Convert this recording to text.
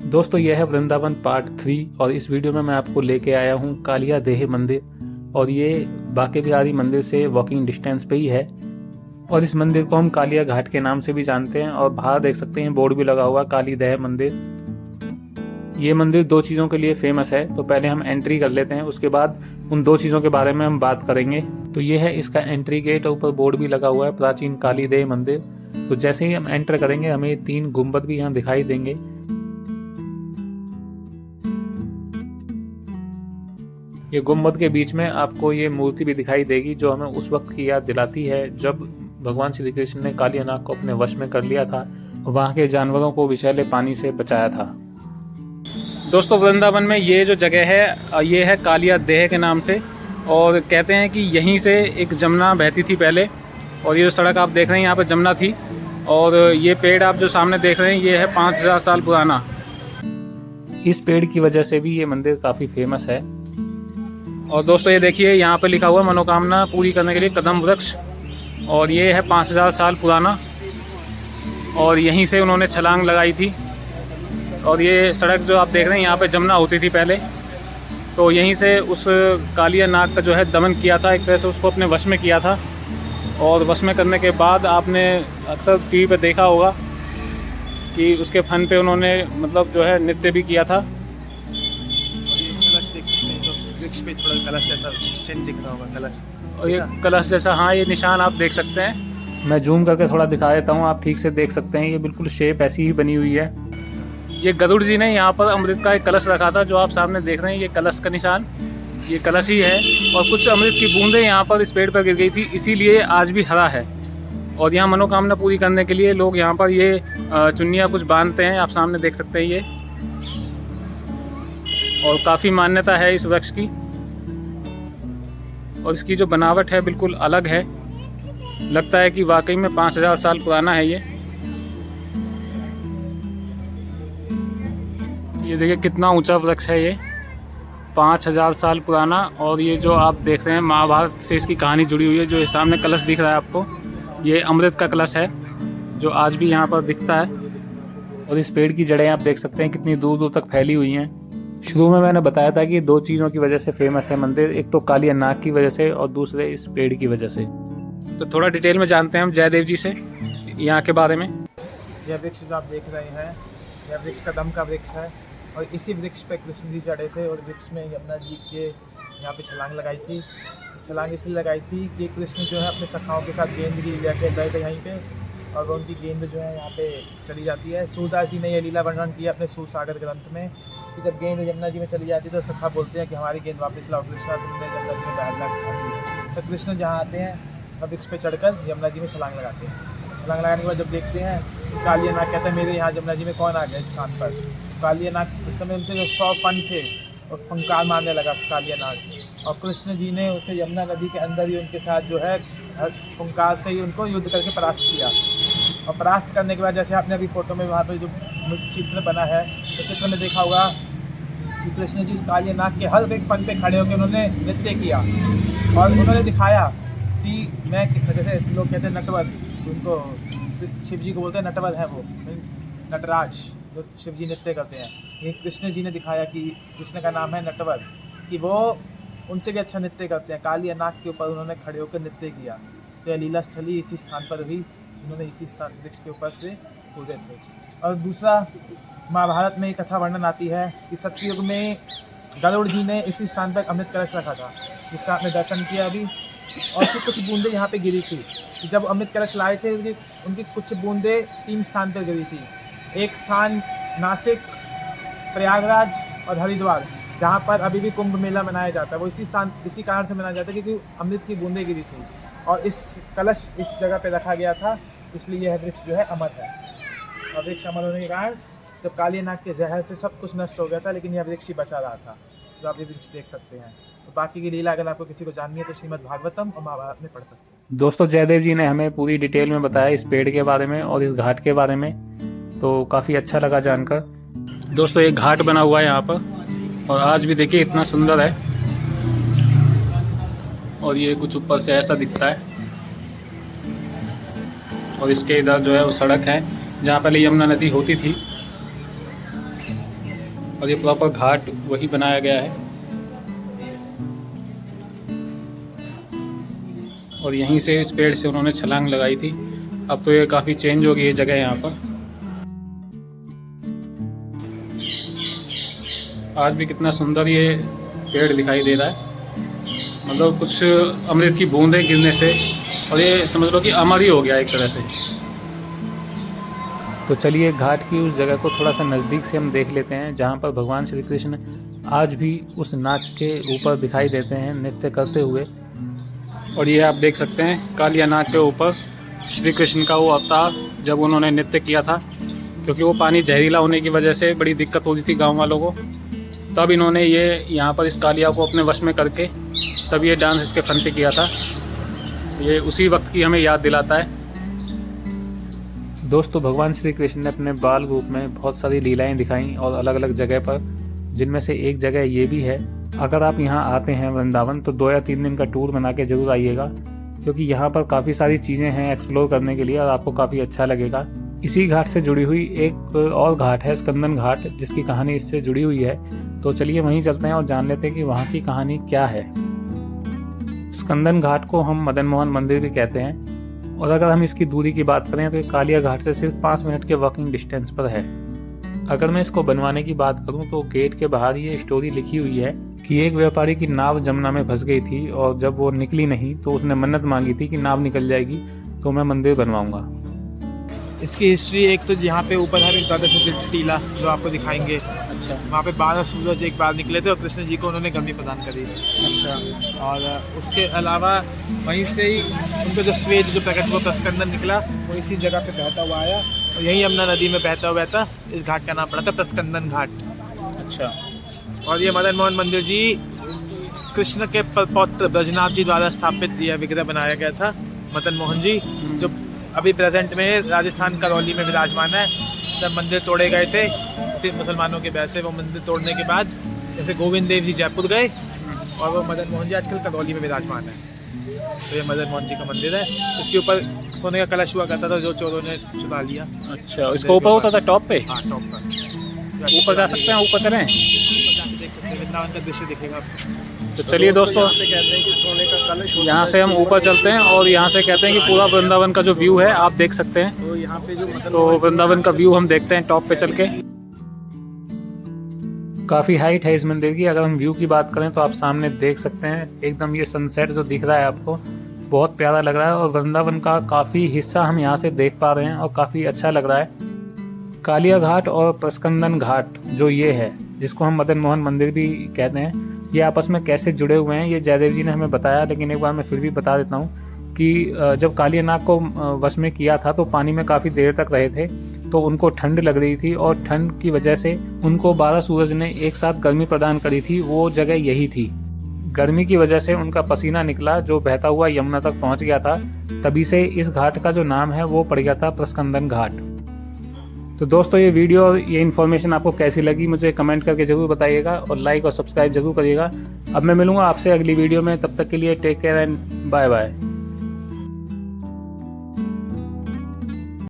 दोस्तों यह है वृंदावन पार्ट 3 और इस वीडियो में मैं आपको लेके आया हूँ कालिया देह मंदिर। और ये बांके बिहारी मंदिर से वॉकिंग डिस्टेंस पे ही है। और इस मंदिर को हम कालिया घाट के नाम से भी जानते हैं। और बाहर देख सकते हैं बोर्ड भी लगा हुआ काली देह मंदिर। ये मंदिर दो चीज़ों के लिए फेमस है, तो पहले हम एंट्री कर लेते हैं, उसके बाद उन दो चीज़ों के बारे में हम बात करेंगे। तो ये है इसका एंट्री गेट, ऊपर बोर्ड भी लगा हुआ है प्राचीन काली देह मंदिर। तो जैसे ही हम एंटर करेंगे हमें 3 गुंबद भी यहाँ दिखाई देंगे। ये गुम्बद के बीच में आपको ये मूर्ति भी दिखाई देगी जो हमें उस वक्त की याद दिलाती है जब भगवान श्री कृष्ण ने कालिया नाग को अपने वश में कर लिया था, वहाँ के जानवरों को विषैले पानी से बचाया था। दोस्तों वृंदावन में ये जो जगह है ये है कालिया देह के नाम से। और कहते हैं कि यहीं से एक जमुना बहती थी पहले। और ये जो सड़क आप देख रहे हैं यहाँ पर जमुना थी। और ये पेड़ आप जो सामने देख रहे हैं ये है 5000 साल पुराना। इस पेड़ की वजह से भी ये मंदिर काफ़ी फेमस है। और दोस्तों ये देखिए यहाँ पे लिखा हुआ मनोकामना पूरी करने के लिए कदम वृक्ष। और ये है 5000 साल पुराना। और यहीं से उन्होंने छलांग लगाई थी। और ये सड़क जो आप देख रहे हैं यहाँ पे जमुना होती थी पहले। तो यहीं से उस कालिया नाग का जो है दमन किया था, एक तरह से उसको अपने वश में किया था। और वश में करने के बाद आपने अक्सर टीवी पे देखा होगा कि उसके फन पे उन्होंने मतलब जो है नृत्य भी किया था। वृक्ष पे थोड़ा कलश जैसा चिन्ह दिख रहा होगा, कलश। और ये कलश जैसा, हाँ ये निशान आप देख सकते हैं। मैं जूम करके थोड़ा दिखा देता हूँ, आप ठीक से देख सकते हैं। ये बिल्कुल शेप ऐसी ही बनी हुई है। ये गरुड़ जी ने यहाँ पर अमृत का एक कलश रखा था जो आप सामने देख रहे हैं। ये कलश का निशान, ये कलश ही है। और कुछ अमृत की बूंदें यहाँ पर इस पेड़ पर गिर गई थी, इसीलिए आज भी हरा है। और यहाँ मनोकामना पूरी करने के लिए लोग यहाँ पर ये चुन्नियाँ कुछ बांधते हैं, आप सामने देख सकते हैं ये। और काफ़ी मान्यता है इस वृक्ष की। और इसकी जो बनावट है बिल्कुल अलग है, लगता है कि वाकई में 5000 साल पुराना है ये देखिए कितना ऊंचा वृक्ष है ये, 5000 साल पुराना। और ये जो आप देख रहे हैं महाभारत से इसकी कहानी जुड़ी हुई है। जो ये सामने कलश दिख रहा है आपको, ये अमृत का कलश है जो आज भी यहाँ पर दिखता है। और इस पेड़ की जड़ें आप देख सकते हैं कितनी दूर दूर तक फैली हुई हैं। शुरू में मैंने बताया था कि 2 चीज़ों की वजह से फेमस है मंदिर, एक तो कालिया नाग की वजह से और दूसरे इस पेड़ की वजह से। तो थोड़ा डिटेल में जानते हैं हम जयदेव जी से यहाँ के बारे में। यह वृक्ष जो आप देख रहे हैं यह वृक्ष कदम का वृक्ष है। और इसी वृक्ष पे कृष्ण जी चढ़े थे और वृक्ष में यमुना जी के यहाँ पे छलांग लगाई थी। छलांग इसलिए लगाई थी कि कृष्ण जो है अपने सखाओं के साथ गेंद की लीला खेल रहे थे यहीं पे। और उनकी गेंद जो है यहाँ पे चली जाती है। सूरदास जी ने यह लीला वर्णन किया अपने सूरसागर ग्रंथ में कि जब गेंद यमुना जी में चली जाती है तो सखा बोलते हैं कि हमारी गेंद वापस लाओ कृष्णा, तुमने यमुना जी में बैठना खाई। तो कृष्ण जहाँ आते हैं अब वृक्ष पे चढ़कर यमुना जी में छलांग लगाते हैं। छलांग लगाने के बाद जब देखते हैं कालिया नाग कहता है मेरे यहाँ यमुना जी में कौन आ गया इस स्थान पर। कालिया नाग उस समय उनके जो 100 फन थे और फंकार मारने लगा कालिया नाग। और कृष्ण जी ने उसके यमुना नदी के अंदर ही उनके साथ जो है फंकार से ही उनको युद्ध करके परास्त किया। और परास्त करने के बाद जैसे आपने अभी फोटो में वहाँ पर जो चित्र बना है तो चित्र में देखा होगा कि कृष्ण जी कालिया नाग के हर एक फन पे खड़े होकर उन्होंने नृत्य किया। और उन्होंने दिखाया कि मैं जैसे लोग कहते हैं नटवर, उनको शिव जी को बोलते हैं नटवर है वो, नटराज जो शिव जी नृत्य करते हैं। ये कृष्ण जी ने दिखाया कि कृष्ण का नाम है नटवर, कि वो उनसे भी अच्छा नृत्य करते हैं। कालिया नाग के ऊपर उन्होंने खड़े होकर नृत्य किया। तो यह लीला स्थली इसी स्थान पर हुई, उन्होंने इसी स्थान वृक्ष के ऊपर से कूदे थे। और दूसरा महाभारत में एक कथा वर्णन आती है कि सतयुग में गरुड़ जी ने इसी स्थान पर अमृत कलश रखा था जिसका आपने दर्शन किया अभी। और फिर कुछ बूंदें यहाँ पे गिरी थी कि जब अमृत कलश लाए थे उनकी कुछ बूंदें 3 स्थान पर गिरी थी। एक स्थान नासिक, प्रयागराज और हरिद्वार, जहाँ पर अभी भी कुंभ मेला मनाया जाता है। वो इसी कारण से मनाया जाता है क्योंकि अमृत की बूंदें गिरी थी और इस कलश इस जगह पे रखा गया था, इसलिए यह वृक्ष जो है अमर है। और वृक्ष अमर होने के कारण जब कालिया नाग के जहर से सब कुछ नष्ट हो गया था, लेकिन यह वृक्ष ही बचा रहा था, जो आप ये वृक्ष देख सकते हैं। तो बाकी की लीला अगर आपको किसी को जाननी है तो श्रीमद् भागवतम और महाभारत में पढ़ सकते हैं। दोस्तों जयदेव जी ने हमें पूरी डिटेल में बताया इस पेड़ के बारे में और इस घाट के बारे में, तो काफ़ी अच्छा लगा जानकर। दोस्तों एक घाट बना हुआ है यहाँ पर और आज भी देखिए इतना सुंदर है। और ये कुछ ऊपर से ऐसा दिखता है। और इसके इधर जो है वो सड़क है जहाँ पहले यमुना नदी होती थी। और ये प्रॉपर घाट वही बनाया गया है और यहीं से इस पेड़ से उन्होंने छलांग लगाई थी। अब तो ये काफ़ी चेंज हो गई है जगह यहाँ पर। आज भी कितना सुंदर ये पेड़ दिखाई दे रहा है, मतलब कुछ अमृत की बूंदें गिरने से, और ये समझ लो कि अमर ही हो गया एक तरह से। तो चलिए घाट की उस जगह को थोड़ा सा नज़दीक से हम देख लेते हैं जहाँ पर भगवान श्री कृष्ण आज भी उस नाग के ऊपर दिखाई देते हैं नृत्य करते हुए। और ये आप देख सकते हैं कालिया नाग के ऊपर श्री कृष्ण का वो अवतार जब उन्होंने नृत्य किया था, क्योंकि वो पानी जहरीला होने की वजह से बड़ी दिक्कत होती थी गाँव वालों को, तब इन्होंने ये यहाँ पर इस कालिया को अपने वश में करके तब ये डांस इसके फन पे किया था। ये उसी वक्त की हमें याद दिलाता है। दोस्तों भगवान श्री कृष्ण ने अपने बाल रूप में बहुत सारी लीलाएं दिखाई और अलग अलग जगह पर, जिनमें से एक जगह ये भी है। अगर आप यहाँ आते हैं वृंदावन तो 2 या 3 दिन का टूर बना के ज़रूर आइएगा, क्योंकि यहाँ पर काफ़ी सारी चीज़ें हैं एक्सप्लोर करने के लिए और आपको काफ़ी अच्छा लगेगा। इसी घाट से जुड़ी हुई एक और घाट है स्कंदन घाट, जिसकी कहानी इससे जुड़ी हुई है। तो चलिए वहीं चलते हैं और जान लेते हैं कि वहाँ की कहानी क्या है। स्कंदन घाट को हम मदन मोहन मंदिर भी कहते हैं, और अगर हम इसकी दूरी की बात करें तो ये कालिया घाट से सिर्फ 5 मिनट के वॉकिंग डिस्टेंस पर है। अगर मैं इसको बनवाने की बात करूं तो गेट के बाहर ये स्टोरी लिखी हुई है कि एक व्यापारी की नाव जमुना में फंस गई थी और जब वो निकली नहीं तो उसने मन्नत मांगी थी कि नाव निकल जाएगी तो मैं मंदिर बनवाऊंगा। इसकी हिस्ट्री एक तो यहाँ पे ऊपर है द्वादश टीला जो आपको दिखाएंगे। अच्छा। वहाँ पे 12 सूरज एक बार निकले थे और कृष्ण जी को उन्होंने गर्मी प्रदान करी। अच्छा। और उसके अलावा वहीं से ही उनको जो स्वेद जो प्रकट हुआ प्रस्कंदन निकला वो इसी जगह पे बहता हुआ आया और यही यमुना नदी में बहता इस घाट का नाम पड़ा था प्रस्कंदन घाट। अच्छा। और ये मदन मोहन मंदिर जी कृष्ण के पौत्र ब्रजनाथ जी द्वारा स्थापित यह विग्रह बनाया गया था। मदन मोहन जी जो अभी प्रेजेंट में राजस्थान करौली में विराजमान है। जब मंदिर तोड़े गए थे सिर्फ मुसलमानों के वजह से, वो मंदिर तोड़ने के बाद जैसे गोविंद देव जी जयपुर गए और वो मदन मोहन जी आजकल करौली में विराजमान है। तो ये मदन मोहन जी का मंदिर है। इसके ऊपर सोने का कलश हुआ करता था जो चोरों ने चुरा लिया। अच्छा, इसको ऊपर होता था टॉप पे? हाँ, टॉप पर। ऊपर जा सकते हैं, ऊपर चलें? देख सकते हैं वृंदावन का दृश्य दिखेगा। तो चलिए दोस्तों यहाँ से हम ऊपर चलते हैं और यहाँ से कहते हैं कि पूरा वृंदावन का जो व्यू है आप देख सकते हैं। तो यहाँ पे जो वृंदावन का व्यू हम देखते हैं टॉप पे चल के। काफ़ी हाइट है इस मंदिर की। अगर हम व्यू की बात करें तो आप सामने देख सकते हैं एकदम ये सनसेट जो दिख रहा है आपको बहुत प्यारा लग रहा है और वृंदावन का काफ़ी हिस्सा हम यहाँ से देख पा रहे हैं और काफ़ी अच्छा लग रहा है। कालिया घाट और प्रस्कंदन घाट जो ये है जिसको हम मदन मोहन मंदिर भी कहते हैं, ये आपस में कैसे जुड़े हुए हैं ये जयदेव जी ने हमें बताया, लेकिन एक बार मैं फिर भी बता देता हूँ कि जब कालिया नाग को वश में किया था तो पानी में काफ़ी देर तक रहे थे तो उनको ठंड लग रही थी और ठंड की वजह से उनको 12 सूरज ने एक साथ गर्मी प्रदान करी थी। वो जगह यही थी। गर्मी की वजह से उनका पसीना निकला जो बहता हुआ यमुना तक पहुंच गया था, तभी से इस घाट का जो नाम है वो पड़ गया था प्रस्कंदन घाट। तो दोस्तों ये वीडियो और ये इन्फॉर्मेशन आपको कैसी लगी मुझे कमेंट करके ज़रूर बताइएगा और लाइक और सब्सक्राइब जरूर करिएगा। अब मैं मिलूंगा आपसे अगली वीडियो में, तब तक के लिए take care and bye bye.